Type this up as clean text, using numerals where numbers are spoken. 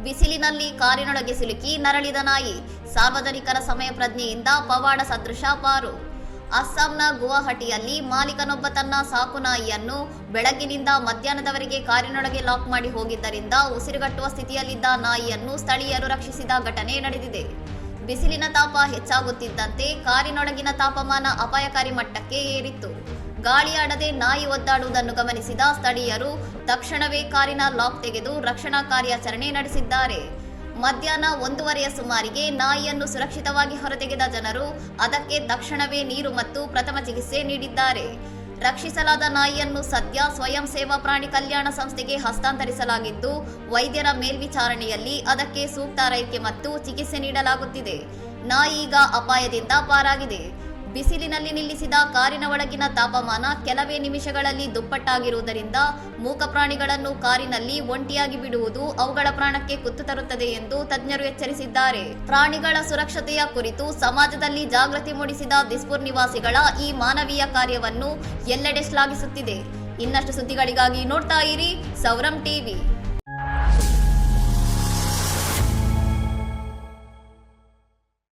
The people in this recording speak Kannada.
ಬಿಸಿಲಿನಲ್ಲಿ ಕಾರಿನೊಳಗೆ ಸಿಲುಕಿ ನರಳಿದ ನಾಯಿ, ಸಾರ್ವಜನಿಕರ ಸಮಯ ಪ್ರಜ್ಞೆಯಿಂದ ಪವಾಡ ಸದೃಶ ಪಾರು. ಅಸ್ಸಾಂನ ಗುವಾಹಟಿಯಲ್ಲಿ ಮಾಲೀಕನೊಬ್ಬ ತನ್ನ ಸಾಕು ನಾಯಿಯನ್ನು ಬೆಳಗ್ಗಿನಿಂದ ಮಧ್ಯಾಹ್ನದವರೆಗೆ ಕಾರಿನೊಳಗೆ ಲಾಕ್ ಮಾಡಿ ಹೋಗಿದ್ದರಿಂದ ಉಸಿರುಗಟ್ಟುವ ಸ್ಥಿತಿಯಲ್ಲಿದ್ದ ನಾಯಿಯನ್ನು ಸ್ಥಳೀಯರು ರಕ್ಷಿಸಿದ ಘಟನೆ ನಡೆದಿದೆ. ಬಿಸಿಲಿನ ತಾಪ ಹೆಚ್ಚಾಗುತ್ತಿದ್ದಂತೆ ಕಾರಿನೊಳಗಿನ ತಾಪಮಾನ ಅಪಾಯಕಾರಿ ಮಟ್ಟಕ್ಕೆ ಏರಿತ್ತು. ಗಾಳಿಯಾಡದೆ ನಾಯಿ ಒದ್ದಾಡುವುದನ್ನು ಗಮನಿಸಿದ ಸ್ಥಳೀಯರು ತಕ್ಷಣವೇ ಕಾರಿನ ಲಾಕ್ ತೆಗೆದು ರಕ್ಷಣಾ ಕಾರ್ಯಾಚರಣೆ ನಡೆಸಿದ್ದಾರೆ. ಮಧ್ಯಾಹ್ನ 1:30 ಸುಮಾರಿಗೆ ನಾಯಿಯನ್ನು ಸುರಕ್ಷಿತವಾಗಿ ಹೊರತೆಗೆದ ಜನರು ಅದಕ್ಕೆ ತಕ್ಷಣವೇ ನೀರು ಮತ್ತು ಪ್ರಥಮ ಚಿಕಿತ್ಸೆ ನೀಡಿದ್ದಾರೆ. ರಕ್ಷಿಸಲಾದ ನಾಯಿಯನ್ನು ಸದ್ಯ ಸ್ವಯಂ ಸೇವಾ ಪ್ರಾಣಿ ಕಲ್ಯಾಣ ಸಂಸ್ಥೆಗೆ ಹಸ್ತಾಂತರಿಸಲಾಗಿದ್ದು, ವೈದ್ಯರ ಮೇಲ್ವಿಚಾರಣೆಯಲ್ಲಿ ಅದಕ್ಕೆ ಸೂಕ್ತ ಆರೈಕೆ ಮತ್ತು ಚಿಕಿತ್ಸೆ ನೀಡಲಾಗುತ್ತಿದೆ. ನಾಯಿ ಈಗ ಅಪಾಯದಿಂದ ಪಾರಾಗಿದೆ. ಬಿಸಿಲಿನಲ್ಲಿ ನಿಲ್ಲಿಸಿದ ಕಾರಿನ ಒಳಗಿನ ತಾಪಮಾನ ಕೆಲವೇ ನಿಮಿಷಗಳಲ್ಲಿ ದುಪ್ಪಟ್ಟಾಗಿರುವುದರಿಂದ ಮೂಕ ಪ್ರಾಣಿಗಳನ್ನು ಕಾರಿನಲ್ಲಿ ಒಂಟಿಯಾಗಿ ಬಿಡುವುದು ಅವುಗಳ ಪ್ರಾಣಕ್ಕೆ ಕುತ್ತು ತರುತ್ತದೆ ಎಂದು ತಜ್ಞರು ಎಚ್ಚರಿಸಿದ್ದಾರೆ. ಪ್ರಾಣಿಗಳ ಸುರಕ್ಷತೆಯ ಕುರಿತು ಸಮಾಜದಲ್ಲಿ ಜಾಗೃತಿ ಮೂಡಿಸಿದ ದಿಸ್ಪುರ್ ನಿವಾಸಿಗಳ ಈ ಮಾನವೀಯ ಕಾರ್ಯವನ್ನು ಎಲ್ಲೆಡೆ ಶ್ಲಾಘಿಸುತ್ತಿದೆ. ಇನ್ನಷ್ಟು ಸುದ್ದಿಗಳಿಗಾಗಿ ನೋಡ್ತಾ ಇರಿ ಸೌರಂ ಟಿವಿ.